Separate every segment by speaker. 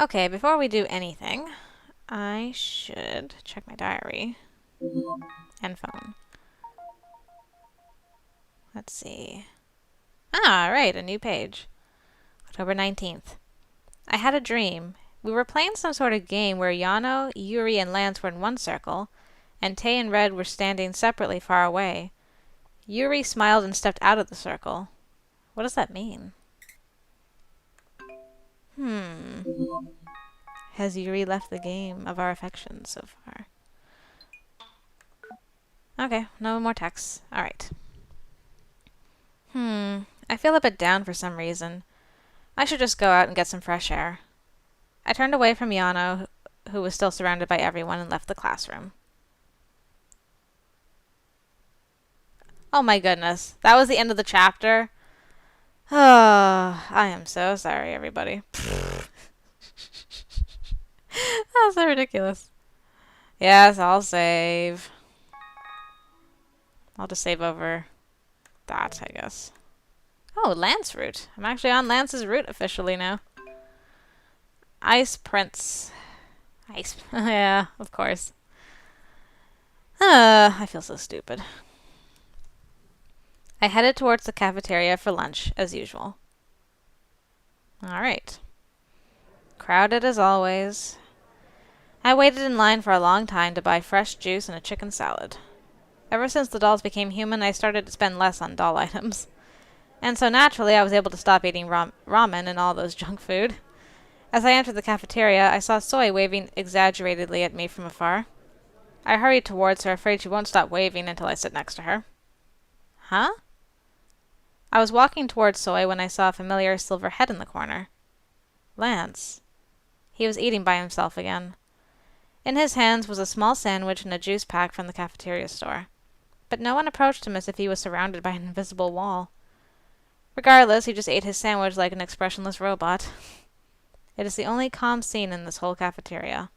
Speaker 1: Okay, before we do anything, I should check my diary and phone. Let's see. Ah, right, a new page. October 19th. I had a dream. We were playing some sort of game where Yano, Yuri, and Lance were in one circle, and Tay and Red were standing separately far away. Yuri smiled and stepped out of the circle. What does that mean? Has Yuri left the game of our affections so far? Okay, no more texts. Alright. I feel a bit down for some reason. I should just go out and get some fresh air. I turned away from Yano, who was still surrounded by everyone, and left the classroom. Oh my goodness. That was the end of the chapter? Oh, I am so sorry, everybody. That was so ridiculous. Yes, I'll save. I'll just save over that, I guess. Oh, Lance route. I'm actually on Lance's route officially now. Ice Prince. Ice. Yeah, of course. I feel so stupid. I headed towards the cafeteria for lunch, as usual. Alright. Crowded as always. I waited in line for a long time to buy fresh juice and a chicken salad. Ever since the dolls became human, I started to spend less on doll items. And so naturally, I was able to stop eating ramen and all those junk food. As I entered the cafeteria, I saw Soy waving exaggeratedly at me from afar. I hurried towards her, afraid she won't stop waving until I sit next to her. Huh? I was walking towards Soy when I saw a familiar silver head in the corner. Lance. He was eating by himself again. In his hands was a small sandwich and a juice pack from the cafeteria store. But no one approached him as if he was surrounded by an invisible wall. Regardless, he just ate his sandwich like an expressionless robot. It is the only calm scene in this whole cafeteria.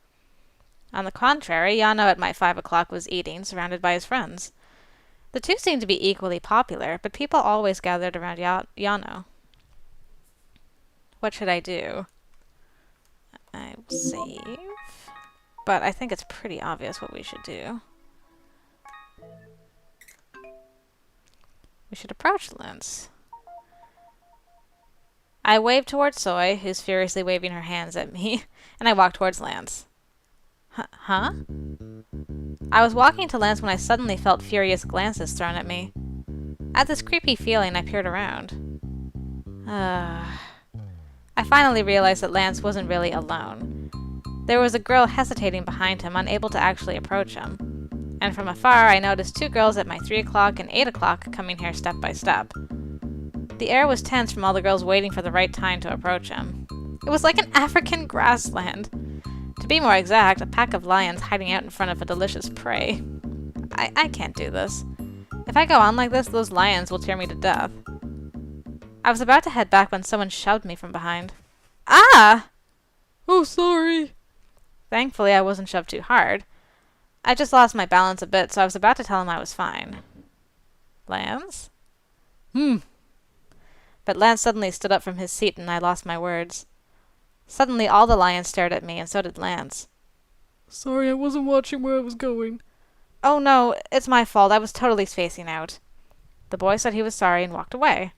Speaker 1: On the contrary, Yano at my 5 o'clock was eating, surrounded by his friends. The two seemed to be equally popular, but people always gathered around Yano. What should I do? I will save. But I think it's pretty obvious what we should do. We should approach Lance. I waved towards Soy, who's furiously waving her hands at me, and I walked towards Lance. Huh? I was walking to Lance when I suddenly felt furious glances thrown at me. At this creepy feeling, I peered around. I finally realized that Lance wasn't really alone. There was a girl hesitating behind him, unable to actually approach him. And from afar, I noticed two girls at my 3 o'clock and 8 o'clock coming here step by step. The air was tense from all the girls waiting for the right time to approach him. It was like an African grassland. To be more exact, a pack of lions hiding out in front of a delicious prey. I can't do this. If I go on like this, those lions will tear me to death. I was about to head back when someone shoved me from behind. Ah! Oh, sorry. Thankfully, I wasn't shoved too hard. I just lost my balance a bit, so I was about to tell him I was fine. Lance? But Lance suddenly stood up from his seat and I lost my words. Suddenly all the lions stared at me, and so did Lance.
Speaker 2: Sorry, I wasn't watching where I was going.
Speaker 1: Oh no, it's my fault. I was totally spacing out. The boy said he was sorry and walked away.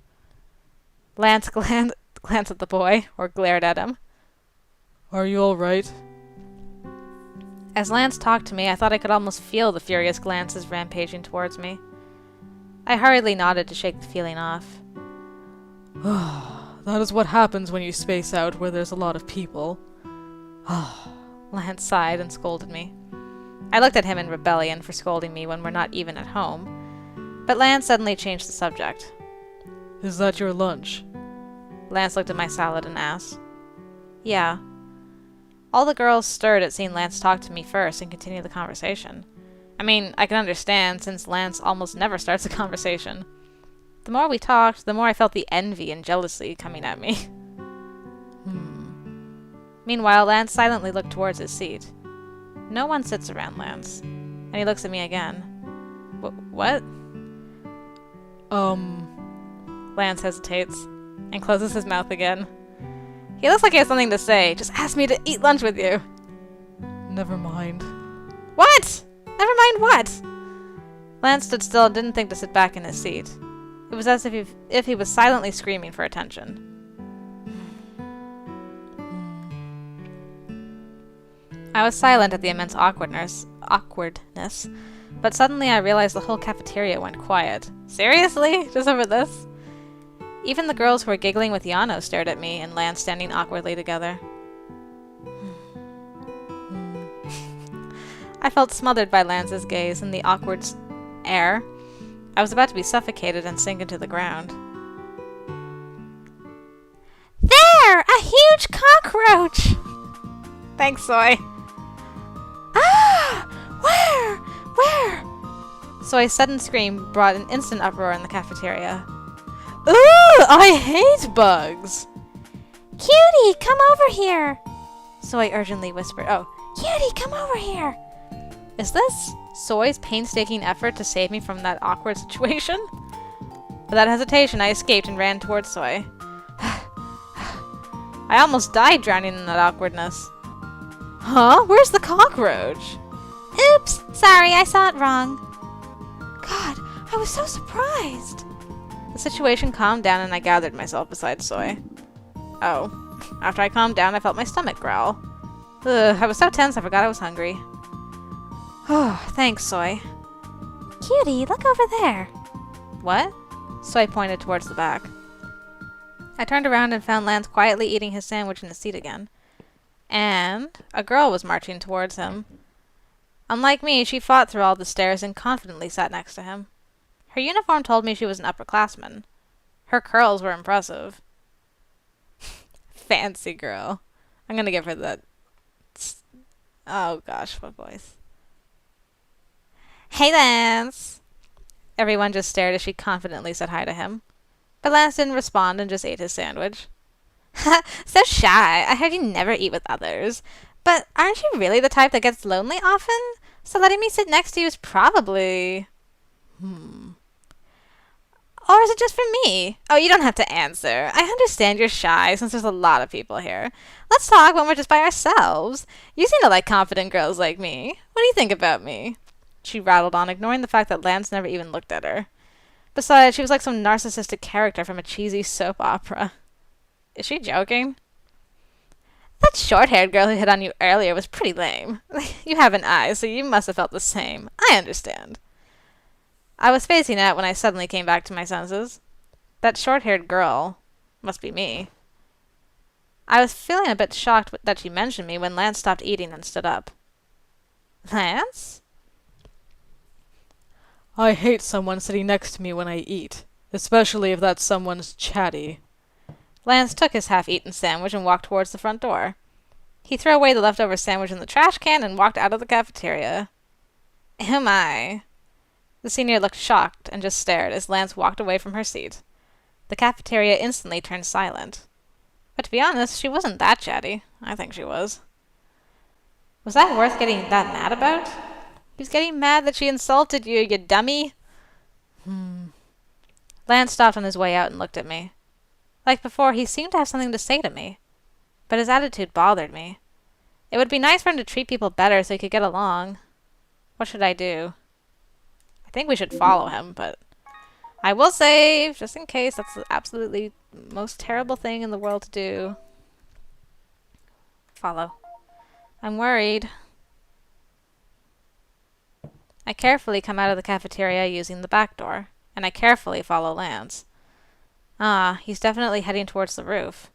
Speaker 1: Lance glanced at the boy, or glared at him.
Speaker 2: Are you alright?
Speaker 1: As Lance talked to me, I thought I could almost feel the furious glances rampaging towards me. I hurriedly nodded to shake the feeling off.
Speaker 2: That is what happens when you space out where there's a lot of people.
Speaker 1: Lance sighed and scolded me. I looked at him in rebellion for scolding me when we're not even at home. But Lance suddenly changed the subject.
Speaker 2: Is that your lunch?
Speaker 1: Lance looked at my salad and asked. Yeah. All the girls stirred at seeing Lance talk to me first and continue the conversation. I mean, I can understand, since Lance almost never starts a conversation. The more we talked, the more I felt the envy and jealousy coming at me. Meanwhile, Lance silently looked towards his seat. No one sits around Lance. And he looks at me again. What? Lance hesitates and closes his mouth again. He looks like he has something to say. Just ask me to eat lunch with you.
Speaker 2: Never mind.
Speaker 1: What? Never mind what? Lance stood still and didn't think to sit back in his seat. It was as if he was silently screaming for attention. I was silent at the immense awkwardness, but suddenly I realized the whole cafeteria went quiet. Seriously? Just over this? Even the girls who were giggling with Yano stared at me and Lance standing awkwardly together. I felt smothered by Lance's gaze and the awkward air. I was about to be suffocated and sink into the ground. There! A huge cockroach! Thanks, Soy. Ah! Where? Where? Soy's sudden scream brought an instant uproar in the cafeteria. Ooh! I hate bugs! Cutie, come over here! Soy urgently whispered. Oh, Cutie, come over here! Is this Soy's painstaking effort to save me from that awkward situation? Without hesitation, I escaped and ran towards Soy. I almost died drowning in that awkwardness. Huh? Where's the cockroach? Oops! Sorry, I saw it wrong. God, I was so surprised. The situation calmed down and I gathered myself beside Soy. Oh. After I calmed down, I felt my stomach growl. Ugh, I was so tense I forgot I was hungry. Oh, thanks, Soy. Cutie, look over there. What? Soy pointed towards the back. I turned around and found Lance quietly eating his sandwich in his seat again. And a girl was marching towards him. Unlike me, she fought through all the stairs and confidently sat next to him. Her uniform told me she was an upperclassman. Her curls were impressive. Fancy girl. I'm gonna give her that. Oh gosh, what voice? Hey, Lance! Everyone just stared as she confidently said hi to him. But Lance didn't respond and just ate his sandwich. So shy. I heard you never eat with others. But aren't you really the type that gets lonely often? So letting me sit next to you is probably... Or is it just for me? Oh, you don't have to answer. I understand you're shy since there's a lot of people here. Let's talk when we're just by ourselves. You seem to like confident girls like me. What do you think about me? She rattled on, ignoring the fact that Lance never even looked at her. Besides, she was like some narcissistic character from a cheesy soap opera. Is she joking? That short-haired girl who hit on you earlier was pretty lame. You have an eye, so you must have felt the same. I understand. I was spacing out when I suddenly came back to my senses. That short-haired girl must be me. I was feeling a bit shocked that she mentioned me when Lance stopped eating and stood up. Lance?
Speaker 2: I hate someone sitting next to me when I eat, especially if that someone's chatty.
Speaker 1: Lance took his half-eaten sandwich and walked towards the front door. He threw away the leftover sandwich in the trash can and walked out of the cafeteria. Oh my. The senior looked shocked and just stared as Lance walked away from her seat. The cafeteria instantly turned silent. But to be honest, she wasn't that chatty. I think she was. Was that worth getting that mad about? He was getting mad that she insulted you, you dummy. Lance stopped on his way out and looked at me. Like before, he seemed to have something to say to me. But his attitude bothered me. It would be nice for him to treat people better so he could get along. What should I do? I think we should follow him, but I will save, just in case. That's the absolutely most terrible thing in the world to do. Follow. I'm worried. I carefully come out of the cafeteria using the back door, and I carefully follow Lance. Ah, he's definitely heading towards the roof.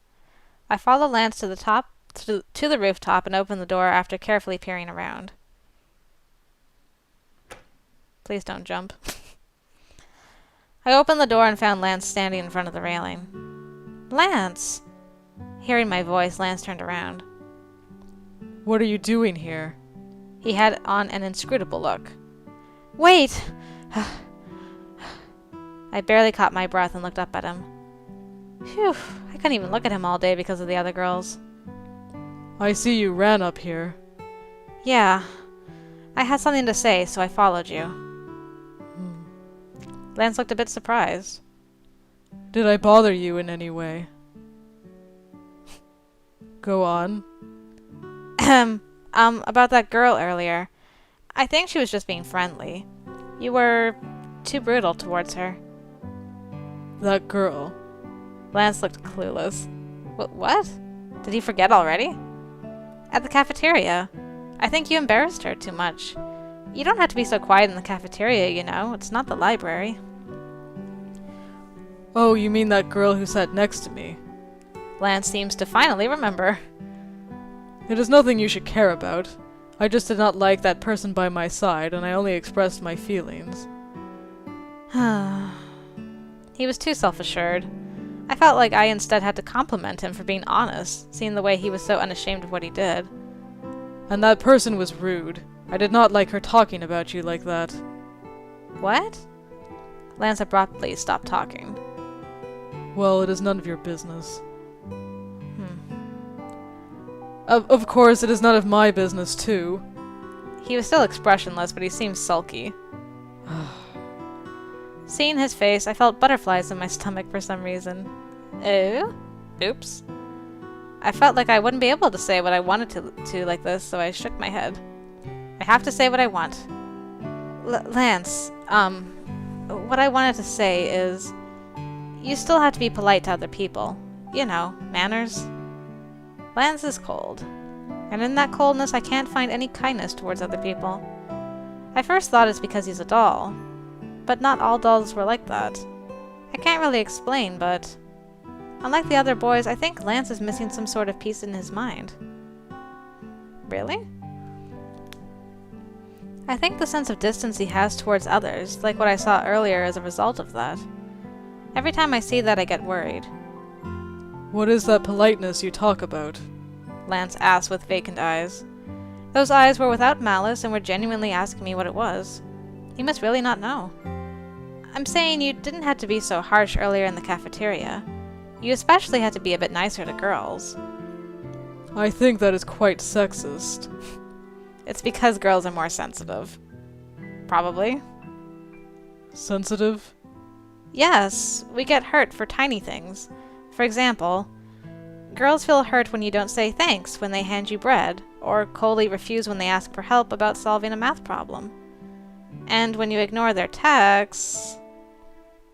Speaker 1: I follow Lance to the rooftop and open the door after carefully peering around. Please don't jump. I opened the door and found Lance standing in front of the railing. Lance! Hearing my voice, Lance turned around.
Speaker 2: What are you doing here?
Speaker 1: He had on an inscrutable look. Wait! I barely caught my breath and looked up at him. Phew, I couldn't even look at him all day because of the other girls.
Speaker 2: I see you ran up here.
Speaker 1: Yeah. I had something to say, so I followed you. Lance looked a bit surprised.
Speaker 2: Did I bother you in any way? Go on.
Speaker 1: About that girl earlier. I think she was just being friendly. You were too brutal towards her.
Speaker 2: That girl.
Speaker 1: Lance looked clueless. What? Did he forget already? At the cafeteria. I think you embarrassed her too much. You don't have to be so quiet in the cafeteria, you know. It's not the library.
Speaker 2: Oh, you mean that girl who sat next to me?
Speaker 1: Lance seems to finally remember.
Speaker 2: It is nothing you should care about. I just did not like that person by my side, and I only expressed my feelings.
Speaker 1: He was too self-assured. I felt like I instead had to compliment him for being honest, seeing the way he was so unashamed of what he did.
Speaker 2: And that person was rude. I did not like her talking about you like that.
Speaker 1: What? Lance abruptly stopped talking.
Speaker 2: Well, it is none of your business. Of course, it is none of my business, too.
Speaker 1: He was still expressionless, but he seemed sulky. Seeing his face, I felt butterflies in my stomach for some reason. Oh? Oops. I felt like I wouldn't be able to say what I wanted to like this, so I shook my head. I have to say what I want. Lance, what I wanted to say is, you still have to be polite to other people. You know, manners. Lance is cold, and in that coldness I can't find any kindness towards other people. I first thought it's because he's a doll, but not all dolls were like that. I can't really explain, but unlike the other boys, I think Lance is missing some sort of piece in his mind. Really? I think the sense of distance he has towards others, like what I saw earlier, is a result of that. Every time I see that, I get worried.
Speaker 2: What is that politeness you talk about?
Speaker 1: Lance asked with vacant eyes. Those eyes were without malice and were genuinely asking me what it was. He must really not know. I'm saying you didn't have to be so harsh earlier in the cafeteria. You especially had to be a bit nicer to girls.
Speaker 2: I think that is quite sexist.
Speaker 1: It's because girls are more sensitive. Probably.
Speaker 2: Sensitive?
Speaker 1: Yes, we get hurt for tiny things. For example, girls feel hurt when you don't say thanks when they hand you bread, or coldly refuse when they ask for help about solving a math problem. And when you ignore their texts...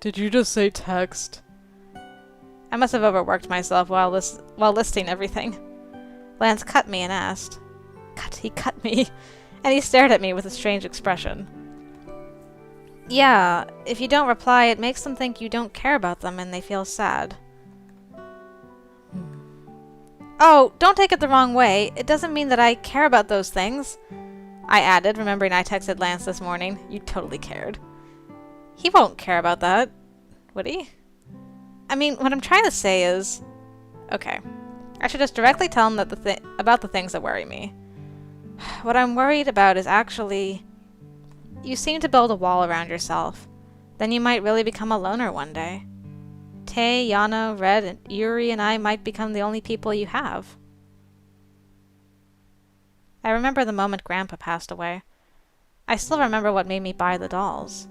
Speaker 2: Did you just say text?
Speaker 1: I must have overworked myself while listing everything. Lance cut me and asked. He cut me, and he stared at me with a strange expression. Yeah, if you don't reply, it makes them think you don't care about them and they feel sad. Oh, don't take it the wrong way. It doesn't mean that I care about those things. I added, remembering I texted Lance this morning. You totally cared. He won't care about that, would he? I mean, what I'm trying to say is... Okay, I should just directly tell him that about the things that worry me. What I'm worried about is actually... You seem to build a wall around yourself. Then you might really become a loner one day. Tay, Yana, Red, and Yuri and I might become the only people you have. I remember the moment Grandpa passed away. I still remember what made me buy the dolls.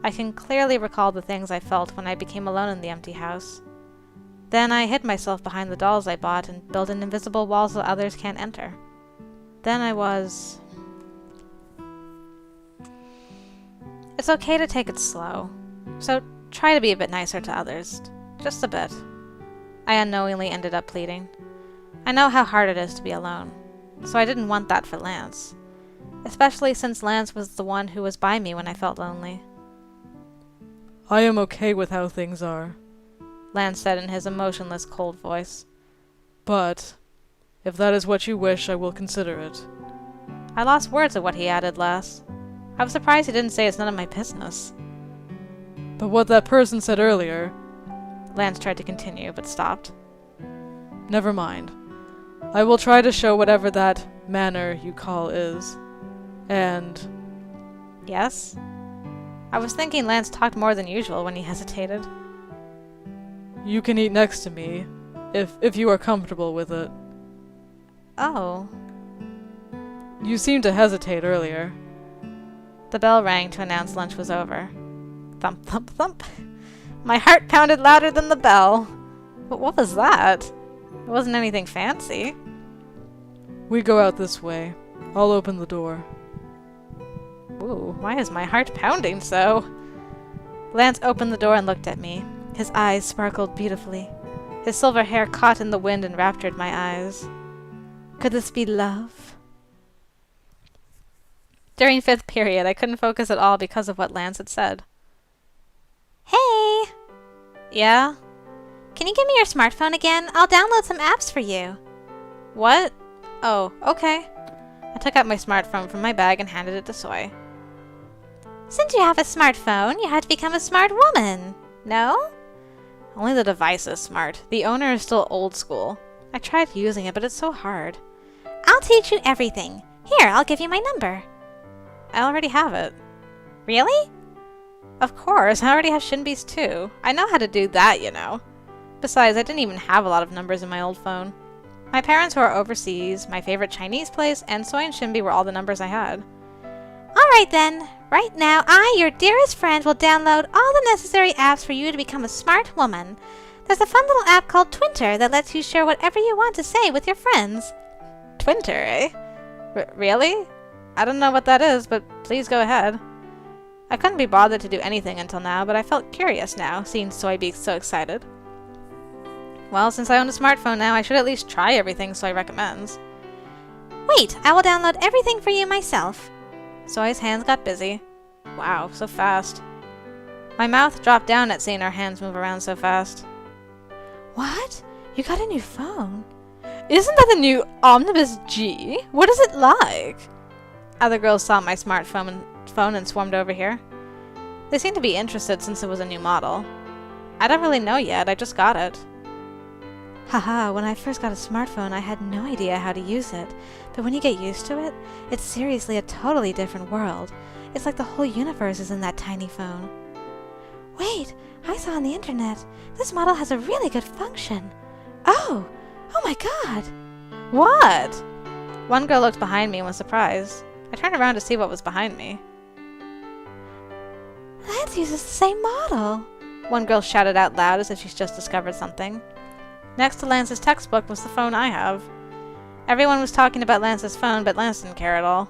Speaker 1: I can clearly recall the things I felt when I became alone in the empty house. Then I hid myself behind the dolls I bought and built an invisible wall so others can't enter. Then I was... It's okay to take it slow. So try to be a bit nicer to others. Just a bit. I unknowingly ended up pleading. I know how hard it is to be alone, so I didn't want that for Lance. Especially since Lance was the one who was by me when I felt lonely.
Speaker 2: I am okay with how things are,
Speaker 1: Lance said in his emotionless, cold voice.
Speaker 2: But, if that is what you wish, I will consider it.
Speaker 1: I lost words at what he added last. I was surprised he didn't say it's none of my business.
Speaker 2: But what that person said earlier...
Speaker 1: Lance tried to continue, but stopped.
Speaker 2: Never mind. I will try to show whatever that manner you call is. And...
Speaker 1: Yes? I was thinking Lance talked more than usual when he hesitated.
Speaker 2: You can eat next to me, if you are comfortable with it.
Speaker 1: Oh.
Speaker 2: You seemed to hesitate earlier.
Speaker 1: The bell rang to announce lunch was over. Thump, thump, thump. My heart pounded louder than the bell. But what was that? It wasn't anything fancy.
Speaker 2: We go out this way. I'll open the door.
Speaker 1: Ooh, why is my heart pounding so? Lance opened the door and looked at me. His eyes sparkled beautifully. His silver hair caught in the wind and raptured my eyes. Could this be love? During 5th period, I couldn't focus at all because of what Lance had said. Hey! Yeah? Can you give me your smartphone again? I'll download some apps for you. What? Oh, okay. I took out my smartphone from my bag and handed it to Soy. Since you have a smartphone, you have to become a smart woman. No? Only the device is smart. The owner is still old school. I tried using it, but it's so hard. I'll teach you everything. Here, I'll give you my number. I already have it. Really? Of course, I already have Shinbi's too. I know how to do that, you know. Besides, I didn't even have a lot of numbers in my old phone. My parents who are overseas, my favorite Chinese place, and Soy and Shinbi were all the numbers I had. Alright then. Right now, I, your dearest friend, will download all the necessary apps for you to become a smart woman. There's a fun little app called Twinter that lets you share whatever you want to say with your friends. Twinter, eh? Really? I don't know what that is, but please go ahead. I couldn't be bothered to do anything until now, but I felt curious now, seeing Soy be so excited. Well, since I own a smartphone now, I should at least try everything Soy recommends. Wait, I will download everything for you myself. Soy's hands got busy. Wow, so fast. My mouth dropped down at seeing her hands move around so fast. What? You got a new phone? Isn't that the new Omnibus G? What is it like? Other girls saw my smartphone and swarmed over here. They seemed to be interested since it was a new model. I don't really know yet, I just got it. Haha, when I first got a smartphone, I had no idea how to use it. But when you get used to it, it's seriously a totally different world. It's like the whole universe is in that tiny phone. Wait, I saw on the internet. This model has a really good function. Oh my god! What? One girl looked behind me and was surprised. I turned around to see what was behind me. Lance uses the same model! One girl shouted out loud as if she's just discovered something. Next to Lance's textbook was the phone I have. Everyone was talking about Lance's phone, but Lance didn't care at all.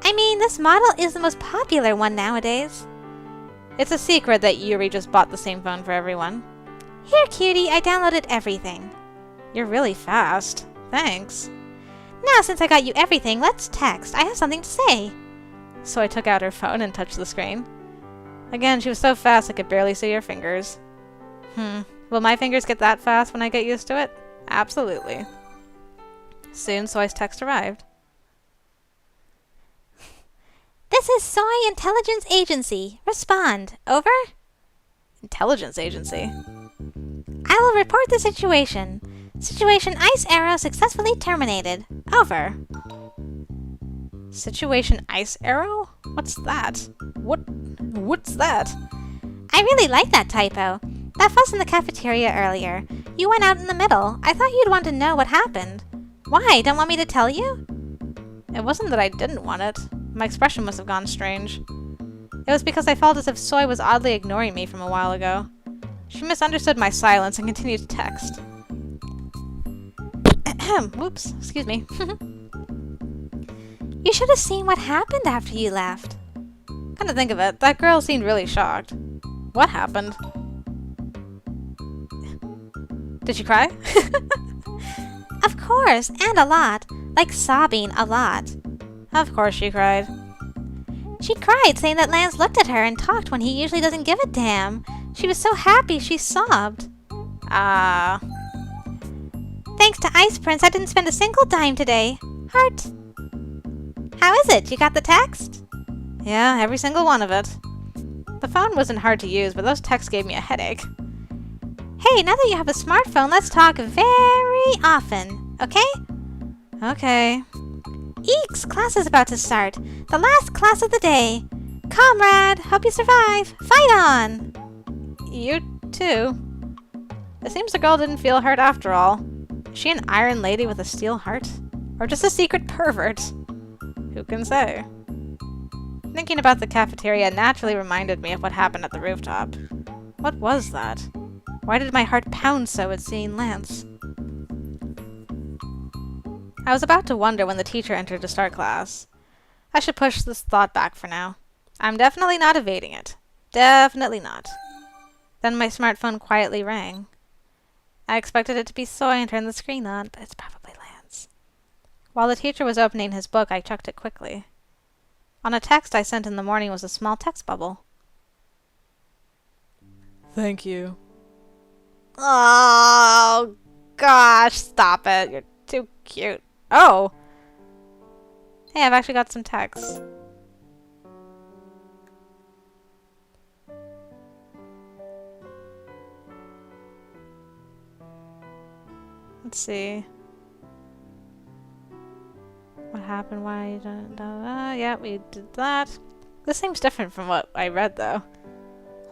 Speaker 1: I mean, this model is the most popular one nowadays. It's a secret that Yuri just bought the same phone for everyone. Here, Cutie, I downloaded everything. You're really fast. Thanks. Now, since I got you everything, let's text. I have something to say. So I took out her phone and touched the screen. Again, she was so fast I could barely see her fingers. Will my fingers get that fast when I get used to it? Absolutely. Soon, Soy's text arrived. This is Soy Intelligence Agency. Respond. Over? Intelligence Agency? I will report the situation. Situation Ice Arrow successfully terminated. Over. Situation Ice Arrow? What's that? What's that? I really like that typo. That fuss in the cafeteria earlier. You went out in the middle. I thought you'd want to know what happened. Why? Don't want me to tell you? It wasn't that I didn't want it. My expression must have gone strange. It was because I felt as if Soy was oddly ignoring me from a while ago. She misunderstood my silence and continued to text. Whoops, excuse me. You should have seen what happened after you left. Come to think of it, that girl seemed really shocked. What happened? Did she cry? Of course, and a lot. Like sobbing a lot. Of course she cried. She cried, saying that Lance looked at her and talked when he usually doesn't give a damn. She was so happy she sobbed. Ah. Thanks to Ice Prince, I didn't spend a single dime today. Heart. How is it? You got the text? Yeah, every single one of it. The phone wasn't hard to use, but those texts gave me a headache. Hey, now that you have a smartphone, let's talk very often, okay? Okay. Eeks, class is about to start. The last class of the day. Comrade, hope you survive. Fight on! You too. It seems the girl didn't feel hurt after all. Is she an iron lady with a steel heart? Or just a secret pervert? Who can say? Thinking about the cafeteria naturally reminded me of what happened at the rooftop. What was that? Why did my heart pound so at seeing Lance? I was about to wonder when the teacher entered to start class. I should push this thought back for now. I'm definitely not evading it. Definitely not. Then my smartphone quietly rang. I expected it to be Soy and turned the screen on, but it's probably Lance. While the teacher was opening his book, I checked it quickly. On a text I sent in the morning was a small text bubble.
Speaker 2: Thank you.
Speaker 1: Oh, gosh, stop it. You're too cute. Oh! Hey, I've actually got some text. Let's see. What happened? Why you done? Yeah, we did that. This seems different from what I read, though.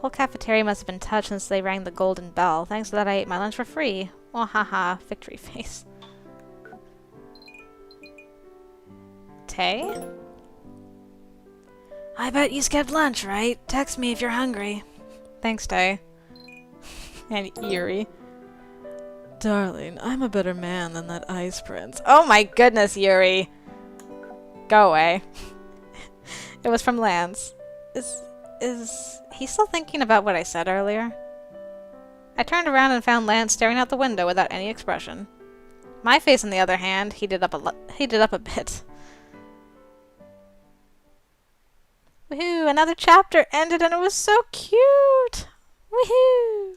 Speaker 1: Whole cafeteria must have been touched since they rang the golden bell. Thanks to that, I ate my lunch for free. Well, haha, victory face. Tay? I bet you skipped lunch, right? Text me if you're hungry. Thanks, Tay. And Yuri.
Speaker 2: Darling, I'm a better man than that ice prince.
Speaker 1: Oh my goodness, Yuri! Go away. It was from Lance. Is he still thinking about what I said earlier? I turned around and found Lance staring out the window without any expression. My face, on the other hand, heated up a bit. Woohoo! Another chapter ended and it was so cute! Woohoo!